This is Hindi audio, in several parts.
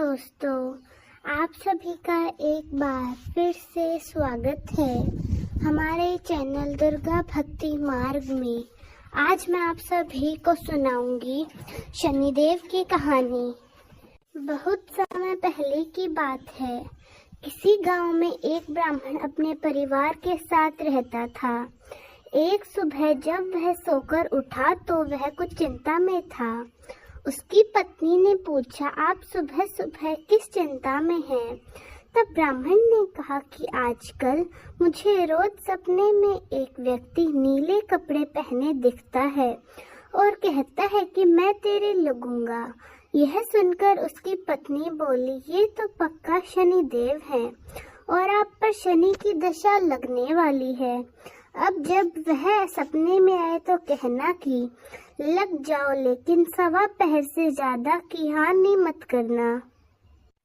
दोस्तों, आप सभी का एक बार फिर से स्वागत है हमारे चैनल दुर्गा भक्ति मार्ग में। आज मैं आप सभी को सुनाऊंगी शनिदेव की कहानी। बहुत समय पहले की बात है। किसी गांव में एक ब्राह्मण अपने परिवार के साथ रहता था। एक सुबह जब वह सोकर उठा तो वह कुछ चिंता में था। उसकी पत्नी ने पूछा, आप सुबह सुबह किस चिंता में हैं? तब ब्राह्मण ने कहा कि आजकल मुझे रोज सपने में एक व्यक्ति नीले कपड़े पहने दिखता है और कहता है कि मैं तेरे लगूंगा। यह सुनकर उसकी पत्नी बोली, ये तो पक्का शनिदेव है और आप पर शनि की दशा लगने वाली है। अब जब वह सपने में आए तो कहना कि लग जाओ, लेकिन 1.25 से ज्यादा की हानि मत करना।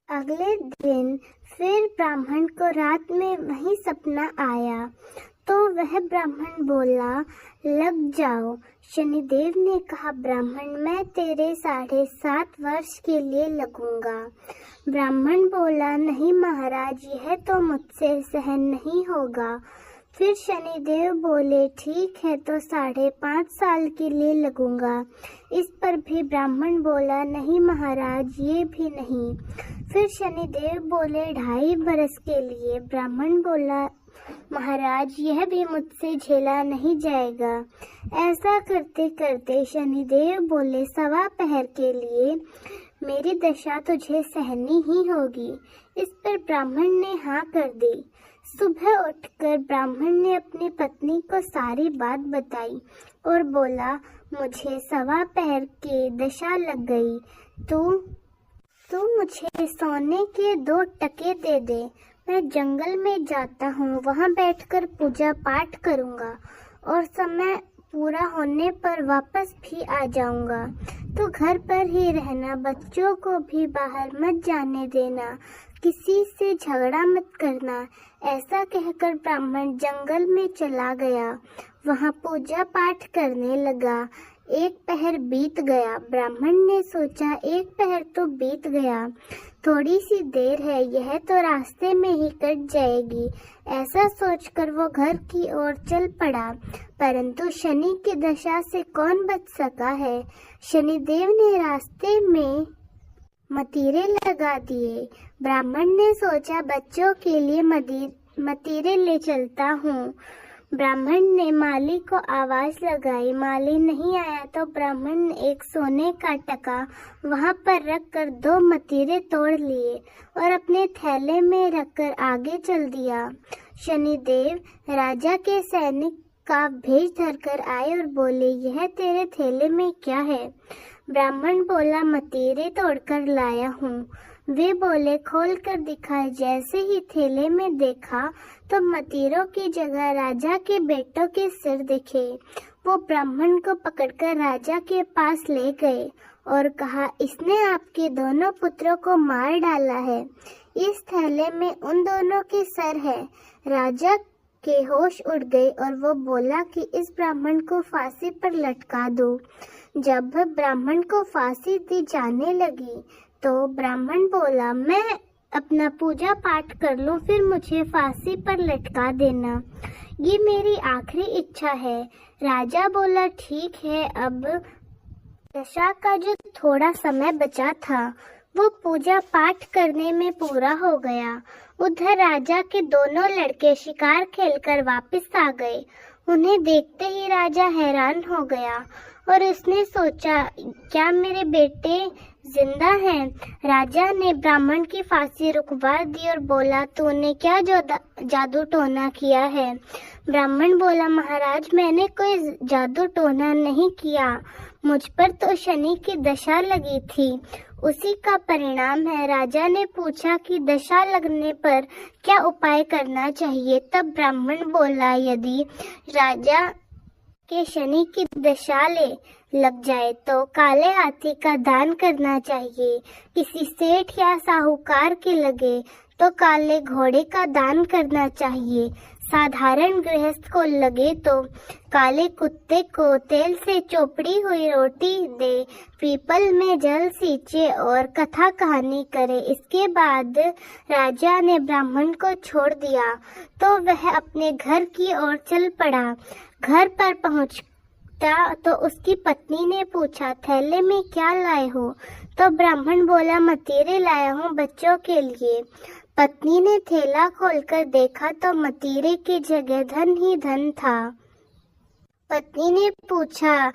अगले दिन फिर ब्राह्मण को रात में वही सपना आया तो वह ब्राह्मण बोला, लग जाओ। शनिदेव ने कहा, ब्राह्मण मैं तेरे 7.5 वर्ष के लिए लगूंगा। ब्राह्मण बोला, नहीं महाराज, यह तो मुझसे सहन नहीं होगा। फिर शनिदेव बोले, ठीक है तो 5.5 साल के लिए लगूंगा। इस पर भी ब्राह्मण बोला, नहीं महाराज, ये भी नहीं। फिर शनिदेव बोले, 2.5 बरस के लिए। ब्राह्मण बोला, महाराज, यह भी मुझसे झेला नहीं जाएगा। ऐसा करते करते शनिदेव बोले, 1.25 पहर के लिए मेरी दशा तुझे सहनी ही होगी। इस पर ब्राह्मण ने हाँ कर दी। सुबह उठकर ब्राह्मण ने अपनी पत्नी को सारी बात बताई और बोला, मुझे 1.25 पहर की दशा लग गई। तू मुझे सोने के 2 टके दे दे। मैं जंगल में जाता हूँ, वहाँ बैठकर पूजा पाठ करूँगा और समय पूरा होने पर वापस भी आ जाऊंगा। तो घर पर ही रहना, बच्चों को भी बाहर मत जाने देना, किसी से झगड़ा मत करना। ऐसा कहकर ब्राह्मण जंगल में चला गया। वहाँ पूजा पाठ करने लगा। 1 पहर बीत गया। ब्राह्मण ने सोचा, 1 पहर तो बीत गया, थोड़ी सी देर है, यह तो रास्ते में ही कट जाएगी। ऐसा सोचकर वो घर की ओर चल पड़ा। परंतु शनि की दशा से कौन बच सका है। शनिदेव ने रास्ते में मतीरे लगा दिए। ब्राह्मण ने सोचा, बच्चों के लिए मतीरे ले चलता हूँ। ब्राह्मण ने माली को आवाज लगाई। माली नहीं आया तो ब्राह्मण ने एक सोने का टका वहाँ पर रखकर 2 मतीरे तोड़ लिए और अपने थैले में रखकर आगे चल दिया। शनिदेव राजा के सैनिक का भेष धरकर आए और बोले, यह तेरे थैले में क्या है? ब्राह्मण बोला, मतीरे तोड़कर लाया हूँ। वे बोले, खोल कर दिखाए। जैसे ही थैले में देखा तो मतीरों की जगह राजा के बेटों के सिर दिखे। वो ब्राह्मण को पकड़कर राजा के पास ले गए और कहा, इसने आपके दोनों पुत्रों को मार डाला है। इस थैले में उन दोनों के सर है। राजा के होश उड़ गए और वो बोला कि इस ब्राह्मण को फांसी पर लटका दो। जब ब्राह्मण को फांसी दी जाने लगी तो ब्राह्मण बोला, मैं अपना पूजा पाठ कर लूं, फिर मुझे फांसी पर लटका देना, ये मेरी आखिरी इच्छा है। राजा बोला, ठीक है। अब दशा का जो थोड़ा समय बचा था वो पूजा पाठ करने में पूरा हो गया। उधर राजा के दोनों लड़के शिकार खेलकर वापस आ गए। उन्हें देखते ही राजा हैरान हो गया और उसने सोचा, क्या मेरे बेटे जिंदा हैं? राजा ने ब्राह्मण की फांसी रुकवा दी और बोला, तूने क्या जादू टोना किया है? ब्राह्मण बोला, महाराज, मैंने कोई जादू टोना नहीं किया, मुझ पर तो शनि की दशा लगी थी, उसी का परिणाम है। राजा ने पूछा कि दशा लगने पर क्या उपाय करना चाहिए? तब ब्राह्मण बोला, यदि राजा के शनि की दशा लग जाए तो काले हाथी का दान करना चाहिए। किसी सेठ या साहूकार के लगे तो काले घोड़े का दान करना चाहिए। साधारण गृहस्थ को लगे तो काले कुत्ते को तेल से चोपड़ी हुई रोटी दे, पीपल में जल सींचे और कथा कहानी करे। इसके बाद राजा ने ब्राह्मण को छोड़ दिया तो वह अपने घर की ओर चल पड़ा। घर पर पहुंचता तो उसकी पत्नी ने पूछा, थैले में क्या लाए हो? तो ब्राह्मण बोला, मतीरे लाया हूँ बच्चों के लिए। पत्नी ने थैला खोलकर देखा तो मतीरे की जगह धन ही धन था। पत्नी ने पूछा,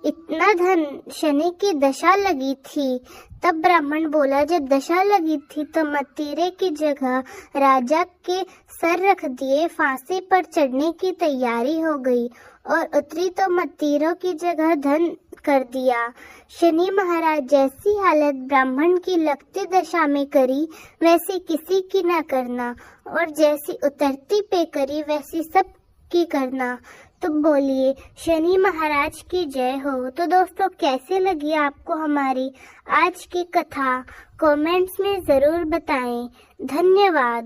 इतना धन शनि की दशा लगी थी? तब ब्राह्मण बोला, जब दशा लगी थी तो मतीरे की जगह राजा के सर रख दिए, फांसी पर चढ़ने की तैयारी हो गई और उतरी तो मतीरों की जगह धन कर दिया। शनि महाराज जैसी हालत ब्राह्मण की लगती दशा में करी वैसी किसी की न करना, और जैसी उतरती पे करी वैसी सब की करना। तो बोलिए शनि महाराज की जय हो। तो दोस्तों, कैसे लगी आपको हमारी आज की कथा? कमेंट्स में जरूर बताएं। धन्यवाद।